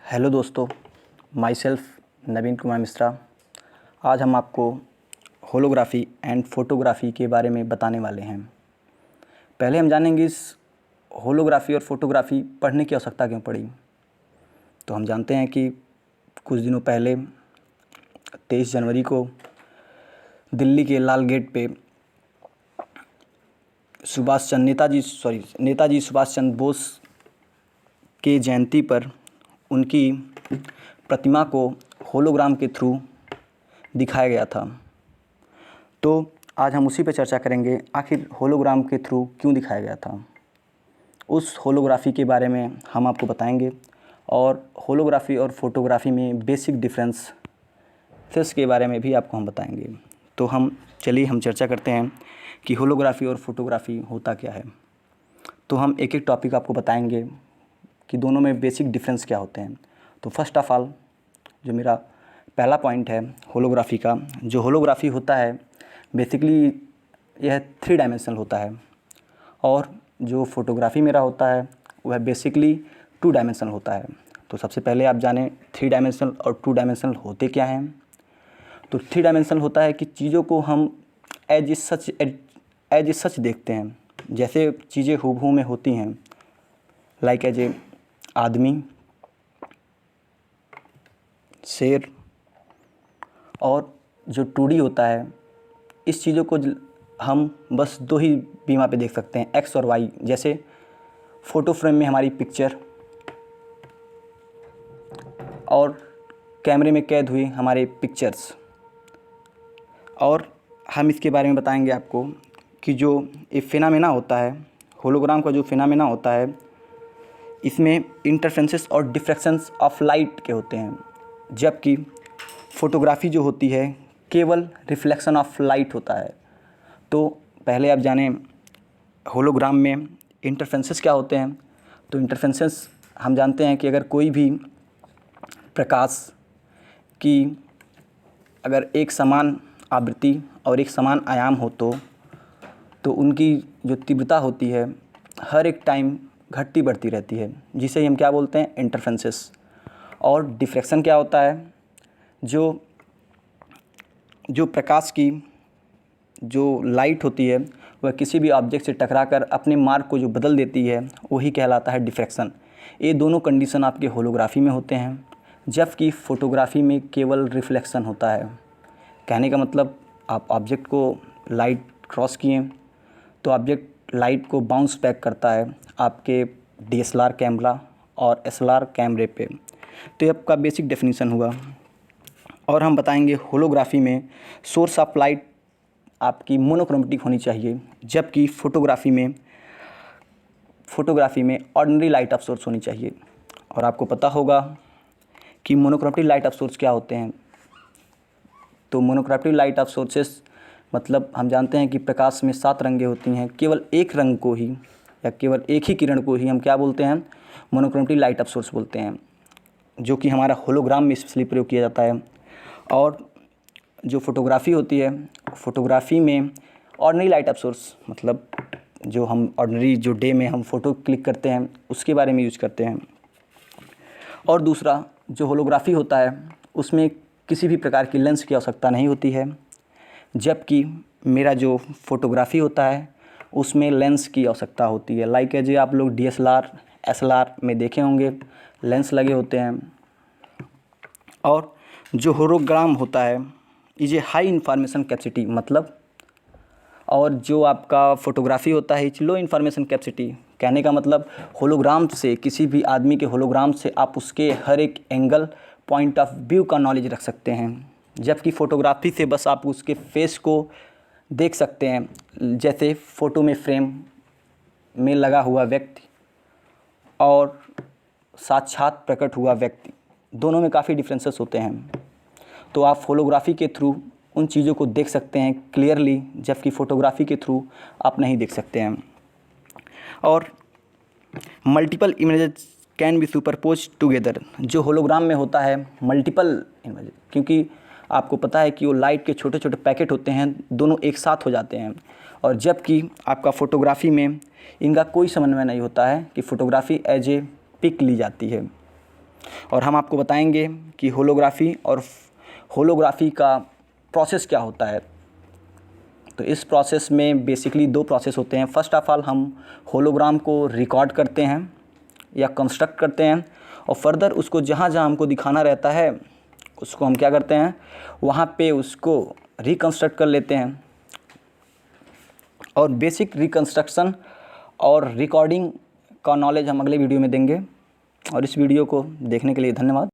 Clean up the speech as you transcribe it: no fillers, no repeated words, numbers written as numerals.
Hello दोस्तों, my self नवीन कुमार मिश्रा। आज हम आपको होलोग्राफ़ी एंड फ़ोटोग्राफ़ी के बारे में बताने वाले हैं। पहले हम जानेंगे इस होलोग्राफ़ी और फ़ोटोग्राफ़ी पढ़ने की आवश्यकता क्यों पड़ी। तो हम जानते हैं कि कुछ दिनों पहले 23 जनवरी को दिल्ली के लाल गेट पे नेताजी सुभाष चंद्र बोस के जयंती पर उनकी प्रतिमा को होलोग्राम के थ्रू दिखाया गया था। तो आज हम उसी पर चर्चा करेंगे, आखिर होलोग्राम के थ्रू क्यों दिखाया गया था। उस होलोग्राफ़ी के बारे में हम आपको बताएंगे और होलोग्राफ़ी और फ़ोटोग्राफ़ी में बेसिक डिफरेंसेस के बारे में भी आपको हम बताएंगे। तो चलिए हम चर्चा करते हैं कि होलोग्राफ़ी और फ़ोटोग्राफ़ी होता क्या है। तो हम एक एक टॉपिक आपको बताएंगे कि दोनों में बेसिक डिफरेंस क्या होते हैं। तो फर्स्ट ऑफ़ ऑल जो मेरा पहला पॉइंट है होलोग्राफ़ी का, जो होलोग्राफ़ी होता है बेसिकली यह 3 डायमेंशनल होता है और जो फ़ोटोग्राफ़ी मेरा होता है वह बेसिकली 2 डायमेंशनल होता है। तो सबसे पहले आप जानें 3 डायमेंशनल और 2 डायमेंशनल होते क्या हैं। तो 3 डायमेंशनल होता है कि चीज़ों को हम एज ए सच देखते हैं, जैसे चीज़ें हूबहू में होती हैं, लाइक एज ए आदमी, शेर। और जो 2D होता है, इस चीज़ों को हम बस 2 ही बीमा पे देख सकते हैं, एक्स और वाई। जैसे फ़ोटो फ्रेम में हमारी पिक्चर और कैमरे में कैद हुई हमारे पिक्चर्स। और हम इसके बारे में बताएंगे आपको कि जो ये फिनोमेना होता है, होलोग्राम का जो फिनोमेना होता है, इसमें इंटरफेरेंसेस और डिफ्रैक्शंस ऑफ लाइट के होते हैं, जबकि फ़ोटोग्राफ़ी जो होती है केवल रिफ्लेक्शन ऑफ लाइट होता है। तो पहले आप जानें होलोग्राम में इंटरफेरेंसेस क्या होते हैं। तो इंटरफेरेंसेस हम जानते हैं कि अगर कोई भी प्रकाश की अगर एक समान आवृत्ति और एक समान आयाम हो तो उनकी जो तीव्रता होती है हर एक टाइम घटती बढ़ती रहती है, जिसे हम क्या बोलते हैं, इंटरफेरेंसेस। और डिफ्रैक्शन क्या होता है, जो प्रकाश की जो लाइट होती है वह किसी भी ऑब्जेक्ट से टकराकर अपने मार्ग को जो बदल देती है वही कहलाता है डिफ्रैक्शन। ये दोनों कंडीशन आपके होलोग्राफ़ी में होते हैं, जबकि फ़ोटोग्राफ़ी में केवल रिफ्लेक्शन होता है। कहने का मतलब, आप ऑब्जेक्ट को लाइट क्रॉस किए तो ऑब्जेक्ट लाइट को बाउंस बैक करता है आपके DSLR कैमरा और SLR कैमरे पे। तो ये आपका बेसिक डेफिनेशन हुआ। और हम बताएंगे होलोग्राफ़ी में सोर्स ऑफ लाइट आपकी मोनोक्रोमेटिक होनी चाहिए, जबकि फ़ोटोग्राफ़ी में ऑर्डिनरी लाइट ऑफ सोर्स होनी चाहिए। और आपको पता होगा कि मोनोक्रोमेटिक लाइट ऑफ सोर्स क्या होते हैं। तो मोनोक्रोमेटिक लाइट ऑफ सोर्सेस मतलब हम जानते हैं कि प्रकाश में 7 रंगें होती हैं, केवल एक रंग को ही या केवल एक ही किरण को ही हम क्या बोलते हैं, मोनोक्रोमेटिक लाइट ऑफ सोर्स बोलते हैं, जो कि हमारा होलोग्राम में स्पेशली प्रयोग किया जाता है। और जो फ़ोटोग्राफ़ी होती है, फ़ोटोग्राफ़ी में ऑर्डिनरी लाइट ऑफ सोर्स मतलब जो हम ऑर्डिनरी जो डे में हम फ़ोटो क्लिक करते हैं उसके बारे में यूज करते हैं। और दूसरा जो होलोग्राफ़ी होता है उसमें किसी भी प्रकार की लेंस की आवश्यकता नहीं होती है, जबकि मेरा जो फ़ोटोग्राफ़ी होता है उसमें लेंस की आवश्यकता होती है। लाइक एज आप लोग DSLR SLR में देखे होंगे, लेंस लगे होते हैं। और जो होलोग्राम होता है ये हाई इंफॉर्मेशन कैपेसिटी मतलब, और जो आपका फ़ोटोग्राफ़ी होता है लो इंफॉर्मेशन कैपेसिटी। कहने का मतलब होलोग्राम से, किसी भी आदमी के होलोग्राम से आप उसके हर एक एंगल पॉइंट ऑफ व्यू का नॉलेज रख सकते हैं, जबकि फ़ोटोग्राफ़ी से बस आप उसके फेस को देख सकते हैं, जैसे फ़ोटो में फ्रेम में लगा हुआ व्यक्ति और साक्षात प्रकट हुआ व्यक्ति, दोनों में काफ़ी डिफरेंसेस होते हैं। तो आप होलोग्राफ़ी के थ्रू उन चीज़ों को देख सकते हैं क्लियरली, जबकि फ़ोटोग्राफ़ी के थ्रू आप नहीं देख सकते हैं। और multiple images can be superpose together, जो होलोग्राम में होता है मल्टीपल इमेज, क्योंकि आपको पता है कि वो लाइट के छोटे छोटे पैकेट होते हैं, दोनों एक साथ हो जाते हैं। और जबकि आपका फ़ोटोग्राफ़ी में इनका कोई समन्वय नहीं होता है कि फ़ोटोग्राफ़ी एज ए पिक ली जाती है। और हम आपको बताएंगे कि होलोग्राफी और होलोग्राफी का प्रोसेस क्या होता है। तो इस प्रोसेस में बेसिकली 2 प्रोसेस होते हैं। फर्स्ट ऑफ ऑल हम होलोग्राम को रिकॉर्ड करते हैं या कंस्ट्रक्ट करते हैं, और फर्दर उसको जहाँ जहाँ हमको दिखाना रहता है उसको हम क्या करते हैं, वहाँ पे उसको रिकंस्ट्रक्ट कर लेते हैं। और बेसिक रिकंस्ट्रक्शन और रिकॉर्डिंग का नॉलेज हम अगले वीडियो में देंगे। और इस वीडियो को देखने के लिए धन्यवाद।